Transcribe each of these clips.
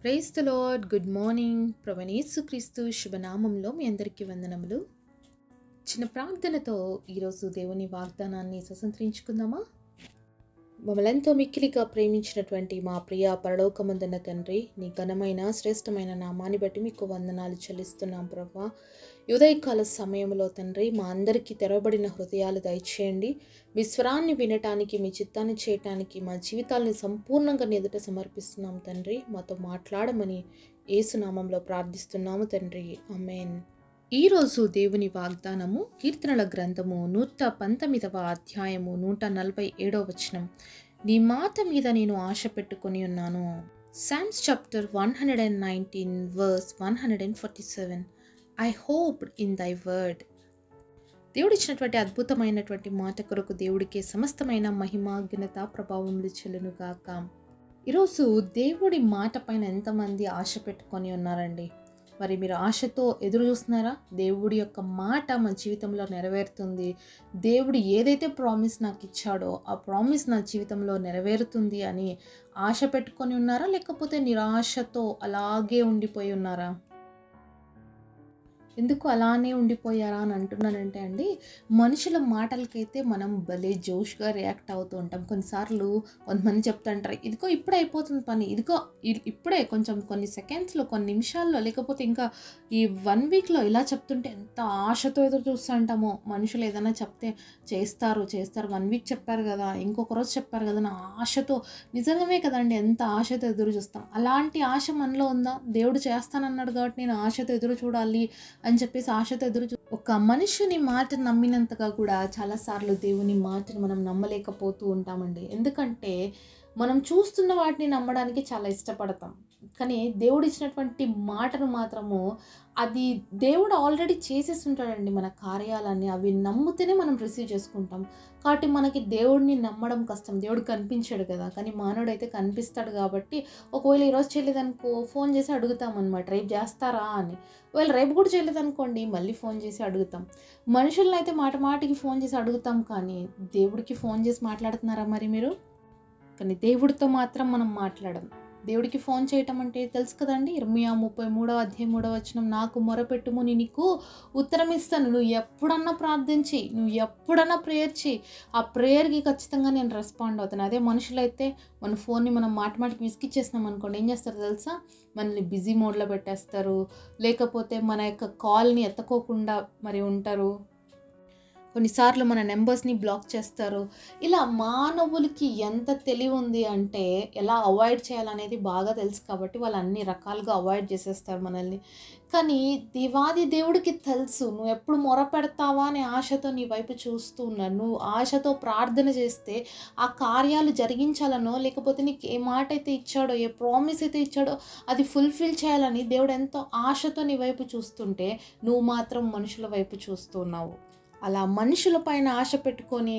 Praise the Lord. Good morning. ప్రభువైన యేసుక్రీస్తు శుభనామంలో మీ అందరికీ వందనములు. చిన్న ప్రార్థనతో ఈరోజు దేవుని వాగ్దానాన్ని స్వతంత్రించుకుందామా? మమ్మల్ని మిక్కిలిగా ప్రేమించినటువంటి మా ప్రియ పరలోకమందున్న తండ్రి, నీ ఘనమైన శ్రేష్టమైన నామాన్ని బట్టి మీకు వందనాలు చెల్లిస్తున్నాం ప్రభువా. ఈ ఉదయకాల సమయంలో తండ్రి, మా అందరికీ తెరవబడిన హృదయాలు దయచేయండి. మీ స్వరాన్ని వినటానికి, మీ చిత్తాన్ని చేయటానికి మా జీవితాలను సంపూర్ణంగా నీ ఎదుట సమర్పిస్తున్నాం తండ్రి. మాతో మాట్లాడమని యేసు నామంలో ప్రార్థిస్తున్నాము తండ్రి. ఆమేన్. ఈరోజు దేవుని వాగ్దానము కీర్తనల గ్రంథము 119వ అధ్యాయము 147వ వచనం. నీ మాట మీద నేను ఆశ పెట్టుకొని ఉన్నాను. Psalms chapter 119 verse 147. I hoped in thy word. దేవుడు ఇచ్చినటువంటి అద్భుతమైనటువంటి మాట కొరకు దేవుడికి సమస్తమైన మహిమ, ఘనత, ప్రభావములు చెల్లును గాక. ఈరోజు దేవుడి మాట పైన ఎంతమంది ఆశ పెట్టుకొని ఉన్నారండి? మరి మీరు ఆశతో ఎదురు చూస్తున్నారా? దేవుడి యొక్క మాట మన జీవితంలో నెరవేరుతుంది. దేవుడు ఏదైతే ప్రామిస్ నాకు ఇచ్చాడో ఆ ప్రామిస్ నా జీవితంలో నెరవేరుతుంది అని ఆశ పెట్టుకొని ఉన్నారా? లేకపోతే నిరాశతో అలాగే ఉండిపోయి ఉన్నారా? ఎందుకు అలానే ఉండిపోయారా అని అంటున్నానంటే అండి, మనుషుల మాటలకైతే మనం భలే జోష్గా రియాక్ట్ అవుతూ ఉంటాం. కొన్నిసార్లు కొంతమంది చెప్తుంటారు, ఇదిగో ఇప్పుడే అయిపోతుంది పని, ఇదిగో ఇప్పుడే కొంచెం కొన్ని సెకండ్స్లో, కొన్ని నిమిషాల్లో, లేకపోతే ఇంకా ఈ 1 వీక్లో ఇలా చెప్తుంటే ఎంత ఆశతో ఎదురు చూస్తుంటామో. మనుషులు ఏదైనా చెప్తే చేస్తారు 1 వీక్ చెప్పారు కదా, ఇంకొక రోజు చెప్పారు కదా నా ఆశతో, నిజంగానే కదండి, ఎంత ఆశతో ఎదురు చూస్తాం. అలాంటి ఆశ మనలో ఉందా? దేవుడు చేస్తానన్నాడు కాబట్టి నేను ఆశతో ఎదురు చూడాలి అని చెప్పేసి ఆశతో ఒక మనుషుని మాట నమ్మినంతగా కూడా చాలాసార్లు దేవుని మాటను మనం నమ్మలేకపోతూ ఉంటామండి. ఎందుకంటే మనం చూస్తున్న వాటిని నమ్మడానికి చాలా ఇష్టపడతాం, కానీ దేవుడు ఇచ్చినటువంటి మాటను మాత్రము అది దేవుడు ఆల్రెడీ చేసేసి ఉంటాడండి. మన కార్యాలన్నీ అవి నమ్మితేనే మనం రిసీవ్ చేసుకుంటాం. కాబట్టి మనకి దేవుడిని నమ్మడం కష్టం. దేవుడు కనిపించాడు కదా, కానీ మానవుడైతే కనిపిస్తాడు. కాబట్టి ఒకవేళ ఈరోజు చేయలేదనుకో ఫోన్ చేసి అడుగుతాం అనమాట, రేపు చేస్తారా అని. ఒకవేళ రేపు కూడా చేయలేదనుకోండి మళ్ళీ ఫోన్ చేసి అడుగుతాం. మనుషులను అయితే మాటికి ఫోన్ చేసి అడుగుతాం, కానీ దేవుడికి ఫోన్ చేసి మాట్లాడుతున్నారా మరి మీరు? కానీ దేవుడితో మాత్రం మనం మాట్లాడం. దేవుడికి ఫోన్ చేయటం అంటే తెలుసు కదండి. ఇర్మియా 33వ అధ్యాయం 3వ వచనం, నాకు మొరపెట్టుము నేను నీకు ఉత్తరం ఇస్తాను, నువ్వు ఎప్పుడన్నా ప్రార్థించి, నువ్వు ఎప్పుడన్నా ప్రేయర్ చేయి, ఆ ప్రేయర్కి ఖచ్చితంగా నేను రెస్పాండ్ అవుతాను. అదే మనుషులైతే మన ఫోన్ని మనం మాటికి విసిగిచ్చేసినాం అనుకోండి, ఏం చేస్తారు తెలుసా? మనల్ని బిజీ మోడ్లో పెట్టేస్తారు, లేకపోతే మన యొక్క కాల్ని ఎత్తుకోకుండా మరి ఉంటారు. కొన్నిసార్లు మన నెంబర్స్ని బ్లాక్ చేస్తారు. ఇలా మానవులకి ఎంత తెలివి ఉంది అంటే ఎలా అవాయిడ్ చేయాలనేది బాగా తెలుసు కాబట్టి వాళ్ళు అన్ని రకాలుగా అవాయిడ్ చేసేస్తారు మనల్ని. కానీ దేవాది దేవుడికి తెలుసు నువ్వు ఎప్పుడు మొర పెడతావా అనే ఆశతో నీ వైపు చూస్తూ ఉన్నాను. నువ్వు ఆశతో ప్రార్థన చేస్తే ఆ కార్యాలు జరిగించాలనో, లేకపోతే నీకు ఏ మాట అయితే ఇచ్చాడో, ఏ ప్రామిస్ అయితే ఇచ్చాడో అది ఫుల్ఫిల్ చేయాలని దేవుడు ఎంతో ఆశతో నీ వైపు చూస్తుంటే నువ్వు మాత్రం మనుషుల వైపు చూస్తున్నావు. అలా మనుషుల పైన ఆశ పెట్టుకొని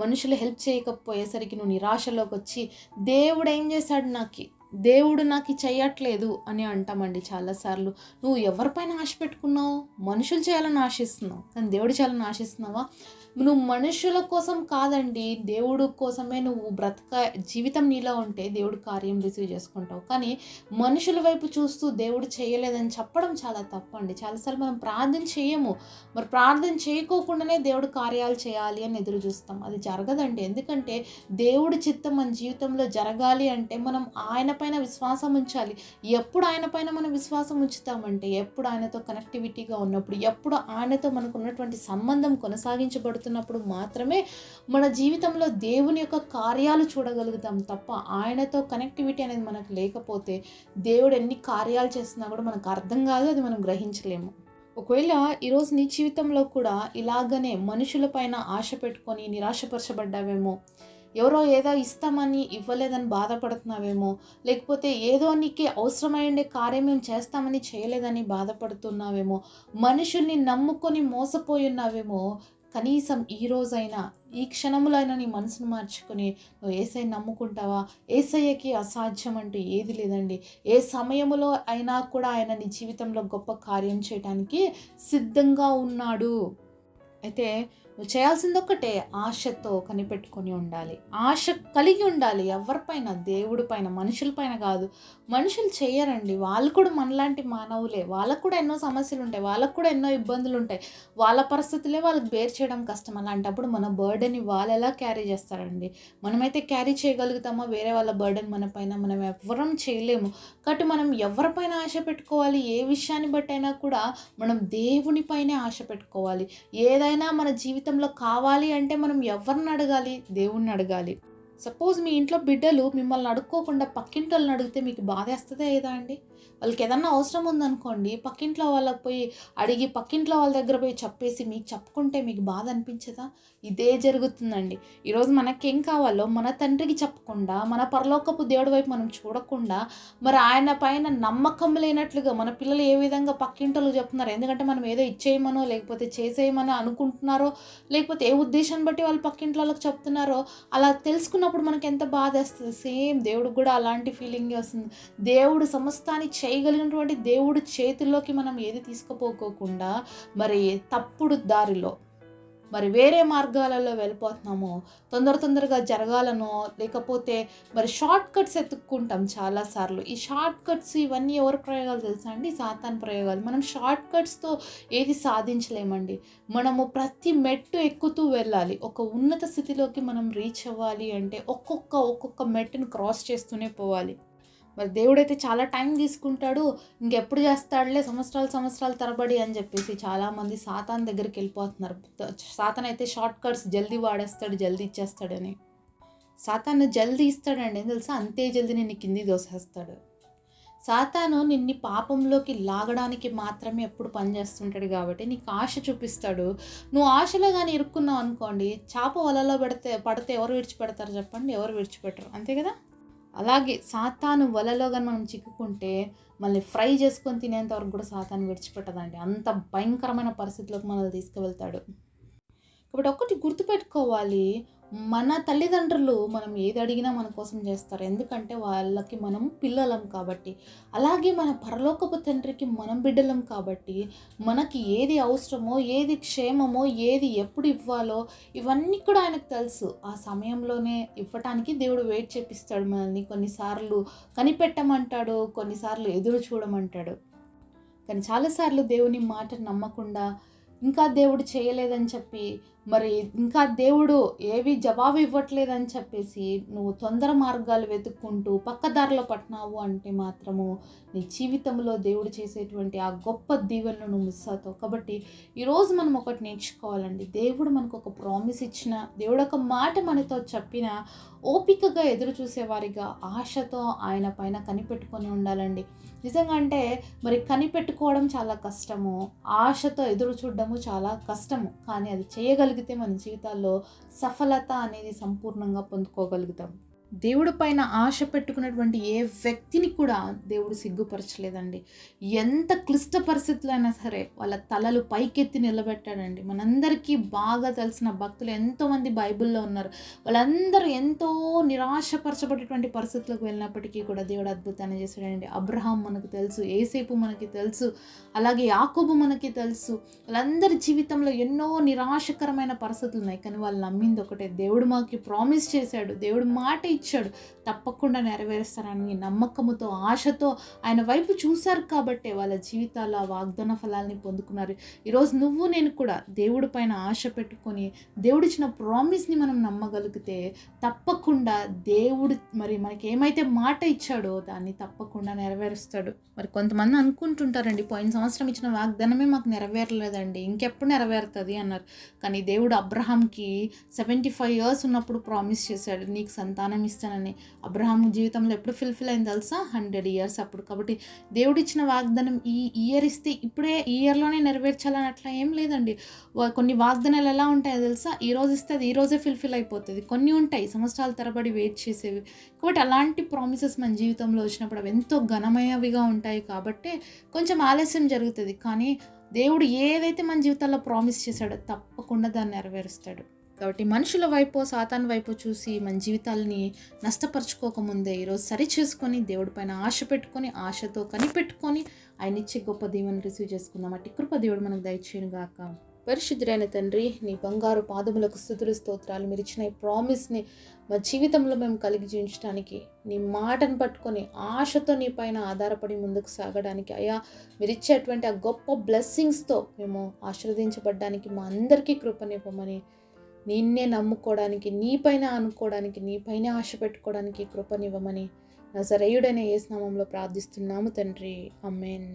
మనుషులు హెల్ప్ చేయకపోయేసరికి నువ్వు నిరాశలోకి వచ్చి దేవుడు ఏం చేశాడు దేవుడు నాకు చేయట్లేదు అని అంటామండి చాలాసార్లు. నువ్వు ఎవరిపైన ఆశ పెట్టుకున్నావు? మనుషులు చేయాలని ఆశిస్తున్నావు, కానీ దేవుడు చేయాలని ఆశిస్తున్నావా? నువ్వు మనుషుల కోసం కాదండి, దేవుడు కోసమే నువ్వు జీవితం నీలో ఉంటే దేవుడు కార్యం రిసీవ్ చేసుకుంటావు. కానీ మనుషుల వైపు చూస్తూ దేవుడు చేయలేదని చెప్పడం చాలా తప్పండి. చాలాసార్లు మనం ప్రార్థన చేయము, మరి ప్రార్థన చేయకోకుండానే దేవుడు కార్యాలు చేయాలి అని ఎదురు చూస్తాం. అది జరగదండి. ఎందుకంటే దేవుడి చిత్తం మన జీవితంలో జరగాలి అంటే మనం ఆయన పైన విశ్వాసం ఉంచాలి. ఎప్పుడు ఆయన పైన మనం విశ్వాసం ఉంచుతామంటే ఎప్పుడు ఆయనతో కనెక్టివిటీగా ఉన్నప్పుడు, ఎప్పుడు ఆయనతో మనకు ఉన్నటువంటి సంబంధం కొనసాగించబడుతున్నప్పుడు మాత్రమే మన జీవితంలో దేవుని యొక్క కార్యాలు చూడగలుగుతాం తప్ప ఆయనతో కనెక్టివిటీ అనేది మనకు లేకపోతే దేవుడు ఎన్ని కార్యాలు చేస్తున్నా కూడా మనకు అర్థం కాదు, అది మనం గ్రహించలేము. ఒకవేళ ఈరోజు నీ జీవితంలో కూడా ఇలాగనే మనుషుల పైన ఆశ పెట్టుకొని నిరాశపరచబడ్డావేమో, ఎవరో ఏదో ఇస్తామని ఇవ్వలేదని బాధపడుతున్నావేమో, లేకపోతే ఏదో నీకు అవసరమైండే కార్యం మేము చేస్తామని చేయలేదని బాధపడుతున్నావేమో, మనుషుల్ని నమ్ముకొని మోసపోయి ఉన్నావేమో, కనీసం ఈ రోజైనా, ఈ క్షణములైనా నీ మనసును మార్చుకొని నువ్వు యేసయ్యని నమ్ముకుంటావా? యేసయ్యకి అసాధ్యం అంటూ ఏది లేదండి. ఏ సమయంలో అయినా కూడా ఆయన నీ జీవితంలో గొప్ప కార్యం చేయడానికి సిద్ధంగా ఉన్నాడు. అయితే నువ్వు చేయాల్సింది ఒక్కటే, ఆశతో కనిపెట్టుకొని ఉండాలి. ఆశ కలిగి ఉండాలి ఎవరిపైన, దేవుడి పైన, మనుషుల పైన కాదు. మనుషులు చేయరండి, వాళ్ళు కూడా మనలాంటి మానవులే. వాళ్ళకు కూడా ఎన్నో సమస్యలు ఉంటాయి, వాళ్ళకు కూడా ఎన్నో ఇబ్బందులు ఉంటాయి. వాళ్ళ పరిస్థితులే వాళ్ళకి బేర్ చేయడం కష్టం. అలాంటప్పుడు మన బర్డెన్ని వాళ్ళు ఎలా క్యారీ చేస్తారండి? మనమైతే క్యారీ చేయగలుగుతామా వేరే వాళ్ళ బర్డెన్ మన పైన? మనం ఎవ్వరం చేయలేము. కాబట్టి మనం ఎవరిపైన ఆశ పెట్టుకోవాలి? ఏ విషయాన్ని బట్టి అయినా కూడా మనం దేవుని పైనే ఆశ పెట్టుకోవాలి. ఏదైనా మన జీవితంలో కావాలి అంటే మనం ఎవరిని అడగాలి? దేవుణ్ణి అడగాలి. సపోజ్ మీ ఇంట్లో బిడ్డలు మిమ్మల్ని అడుక్కోకుండా పక్కింటి వాళ్ళని అడిగితే మీకు బాధేస్తుందా ఏదా అండి? వాళ్ళకి ఏదన్నా అవసరం ఉందనుకోండి, పక్కింట్లో వాళ్ళకి పోయి అడిగి, పక్కింట్లో వాళ్ళ దగ్గర పోయి చెప్పేసి మీకు చెప్పుకుంటే మీకు బాధ అనిపించదా? ఇదే జరుగుతుందండి. ఈరోజు మనకేం కావాలో మన తండ్రికి చెప్పకుండా, మన పరలోకపు దేవుడి వైపు మనం చూడకుండా, మరి ఆయన పైన నమ్మకం లేనట్లుగా మన పిల్లలు ఏ విధంగా పక్కింటోళ్ళకి చెప్తున్నారు, ఎందుకంటే మనం ఏదో ఇచ్చేయమనో లేకపోతే చేసేయమనో అనుకుంటున్నారో, లేకపోతే ఏ ఉద్దేశాన్ని బట్టి వాళ్ళు పక్కింట్లో వాళ్ళకి చెప్తున్నారో అలా తెలుసుకున్నప్పుడు మనకి ఎంత బాధ వేస్తుంది. సేమ్ దేవుడికి కూడా అలాంటి ఫీలింగే వస్తుంది. దేవుడు సమస్తాన్ని చేయగలిగినటువంటి దేవుడి చేతుల్లోకి మనం ఏది తీసుకుపోకోకుండా మరి తప్పుడు దారిలో, మరి వేరే మార్గాలలో వెళ్ళిపోతున్నామో, తొందరగా జరగాలనో, లేకపోతే మరి షార్ట్ కట్స్ ఎత్తుక్కుంటాం చాలాసార్లు. ఈ షార్ట్ కట్స్ ఇవన్నీ ఎవరి ప్రయోగాలు తెలుసా అండి? సాతాను ప్రయోగాలు. మనం షార్ట్ కట్స్తో ఏది సాధించలేమండి. మనము ప్రతి మెట్టు ఎక్కుతూ వెళ్ళాలి. ఒక ఉన్నత స్థితిలోకి మనం రీచ్ అవ్వాలి అంటే ఒక్కొక్క మెట్టును క్రాస్ చేస్తూనే పోవాలి. మరి దేవుడైతే చాలా టైం తీసుకుంటాడు, ఇంకెప్పుడు చేస్తాడులే సంవత్సరాలు తరబడి అని చెప్పేసి చాలామంది సాతాన్ దగ్గరికి వెళ్ళిపోతున్నారు. సాతాన్ అయితే షార్ట్ కట్స్ జల్దీ వాడేస్తాడు, జల్దీ ఇచ్చేస్తాడని. సాతాను జల్దీ ఇస్తాడండి తెలుసా, అంతే జల్దీ నిన్ను కింది దోసేస్తాడు. సాతాను నిన్ను పాపంలోకి లాగడానికి మాత్రమే ఎప్పుడు పనిచేస్తుంటాడు కాబట్టి నీకు ఆశ చూపిస్తాడు. నువ్వు ఆశలో కానీ ఇరుక్కున్నావు అనుకోండి, చేప వలలో పడితే ఎవరు విడిచిపెడతారు చెప్పండి? ఎవరు విడిచిపెట్టరు, అంతే కదా? అలాగే సాతాను వలలో కానీ మనం చిక్కుకుంటే మళ్ళీ ఫ్రై చేసుకొని తినేంత వరకు కూడా సాతాను విడిచిపెట్టదండి. అంత భయంకరమైన పరిస్థితిలోకి మనల్ని తీసుకువెళ్తాడు. కాబట్టి ఒకటి గుర్తుపెట్టుకోవాలి, మన తల్లిదండ్రులు మనం ఏది అడిగినా మన కోసం చేస్తారు, ఎందుకంటే వాళ్ళకి మనం పిల్లలం కాబట్టి. అలాగే మన పరలోకపు తండ్రికి మనం బిడ్డలం కాబట్టి మనకి ఏది అవసరమో, ఏది క్షేమమో, ఏది ఎప్పుడు ఇవ్వాలో ఇవన్నీ కూడా ఆయనకు తెలుసు. ఆ సమయంలోనే ఇవ్వటానికి దేవుడు వెయిట్ చేపిస్తాడు మనల్ని. కొన్నిసార్లు కనిపెట్టమంటాడు, కొన్నిసార్లు ఎదురు చూడమంటాడు. కానీ చాలాసార్లు దేవుని మాట నమ్మకుండా ఇంకా దేవుడు చేయలేదని చెప్పి, మరి ఇంకా దేవుడు ఏవి జవాబు ఇవ్వట్లేదని చెప్పేసి నువ్వు తొందర మార్గాలు వెతుక్కుంటూ పక్కదారిలో పట్టినావు అంటే మాత్రము నీ జీవితంలో దేవుడు చేసేటువంటి ఆ గొప్ప దీవెనను నువ్వు మిస్ అవుతావు. కాబట్టి ఈరోజు మనం ఒకటి నేర్చుకోవాలండి. దేవుడు మనకు ఒక ప్రామిస్ ఇచ్చిన, దేవుడు ఒక మాట మనతో చెప్పిన ఓపికగా ఎదురు చూసేవారిగా ఆశతో ఆయన పైన కనిపెట్టుకొని ఉండాలండి. నిజంగా అంటే మరి కనిపెట్టుకోవడం చాలా కష్టము, ఆశతో ఎదురు చూడడము చాలా కష్టము. కానీ అది చేయగలిగితే మన జీవితాల్లో సఫలత అనేది సంపూర్ణంగా పొందుకోగలుగుతాం. దేవుడి పైన ఆశ పెట్టుకున్నటువంటి ఏ వ్యక్తిని కూడా దేవుడు సిగ్గుపరచలేదండి. ఎంత క్లిష్ట పరిస్థితులు అయినా సరే వాళ్ళ తలలు పైకెత్తి నిలబెట్టాడండి. మనందరికీ బాగా తెలిసిన భక్తులు ఎంతోమంది బైబిల్లో ఉన్నారు. వాళ్ళందరూ ఎంతో నిరాశపరచబడేటువంటి పరిస్థితులకు వెళ్ళినప్పటికీ కూడా దేవుడు అద్భుతాన్ని చేశాడండి. అబ్రహాం మనకు తెలుసు, యేసేపు మనకి తెలుసు, అలాగే యాకోబు మనకి తెలుసు. వాళ్ళందరి జీవితంలో ఎన్నో నిరాశకరమైన పరిస్థితులు ఉన్నాయి. కానీ వాళ్ళు నమ్మింది ఒకటే, దేవుడు మాకు ప్రామిస్ చేశాడు, దేవుడు మాట ఇచ్చాడు, తప్పకుండా నెరవేరుస్తారని నమ్మకముతో, ఆశతో ఆయన వైపు చూశారు కాబట్టి వాళ్ళ జీవితాల్లో ఆ వాగ్దాన ఫలాల్ని పొందుకున్నారు. ఈరోజు నువ్వు నేను కూడా దేవుడి పైన ఆశ పెట్టుకొని దేవుడిచ్చిన ప్రామిస్ని మనం నమ్మగలిగితే తప్పకుండా దేవుడు మరి మనకి ఏమైతే మాట ఇచ్చాడో దాన్ని తప్పకుండా నెరవేరుస్తాడు. మరి కొంతమంది అనుకుంటుంటారండి, పోయిన సంవత్సరం ఇచ్చిన వాగ్దానమే మాకు నెరవేరలేదండి, ఇంకెప్పుడు నెరవేరుతుంది అన్నారు. కానీ దేవుడు అబ్రహాంకి 75 years ఉన్నప్పుడు ప్రామిస్ చేశాడు, నీకు సంతానం ఇస్తానని. అబ్రహాం జీవితంలో ఎప్పుడు ఫుల్ఫిల్ అయింది తెలుసా? 100 years అప్పుడు. కాబట్టి దేవుడిచ్చిన వాగ్దానం ఈ ఇయర్ ఇస్తే ఇప్పుడే ఈ ఇయర్లోనే నెరవేర్చాలని అట్లా ఏం లేదండి. కొన్ని వాగ్దానాలు ఎలా ఉంటాయో తెలుసా? ఈరోజు ఇస్తే అది ఈరోజే ఫుల్ఫిల్ అయిపోతుంది. కొన్ని ఉంటాయి సంవత్సరాల తరబడి వెయిట్ చేసేవి. కాబట్టి అలాంటి ప్రామిసెస్ మన జీవితంలో వచ్చినప్పుడు అవి ఎంతో ఘనమైనవిగా ఉంటాయి. కాబట్టి కొంచెం ఆలస్యం జరుగుతుంది, కానీ దేవుడు ఏదైతే మన జీవితాల్లో ప్రామిస్ చేశాడో తప్పకుండా దాన్ని నెరవేరుస్తాడు. కాబట్టి మనుషుల వైపు, సాతాను వైపు చూసి మన జీవితాలని నష్టపరుచుకోకముందే ఈరోజు సరి చేసుకొని దేవుడి పైన ఆశ పెట్టుకొని, ఆశతో కనిపెట్టుకొని ఆయన ఇచ్చే గొప్ప దీవెనను రిసీవ్ చేసుకుందాం. అట్టి కృప దేవుడు మనకు దయచేయును గాక. పరిశుద్ధుడైన తండ్రి, నీ బంగారు పాదములకు స్తుతులు స్తోత్రాలు. మీరు ఇచ్చిన ఈ ప్రామిస్ని మా జీవితంలో మేము కలిగి జీవించడానికి, నీ మాటను పట్టుకొని ఆశతో నీ పైన ఆధారపడి ముందుకు సాగడానికి, అయ్యా మీరు ఇచ్చేటువంటి ఆ గొప్ప బ్లెస్సింగ్స్తో మేము ఆశీర్వదించబడ్డానికి మా అందరికీ కృపనివ్వమని, నిన్నే నమ్ముకోవడానికి, నీపైన అనుకోవడానికి, నీపైన ఆశ పెట్టుకోవడానికి కృపనివ్వమని నజరేయుడైన యేసు నామములో ప్రార్థిస్తున్నాము తండ్రి. ఆమేన్.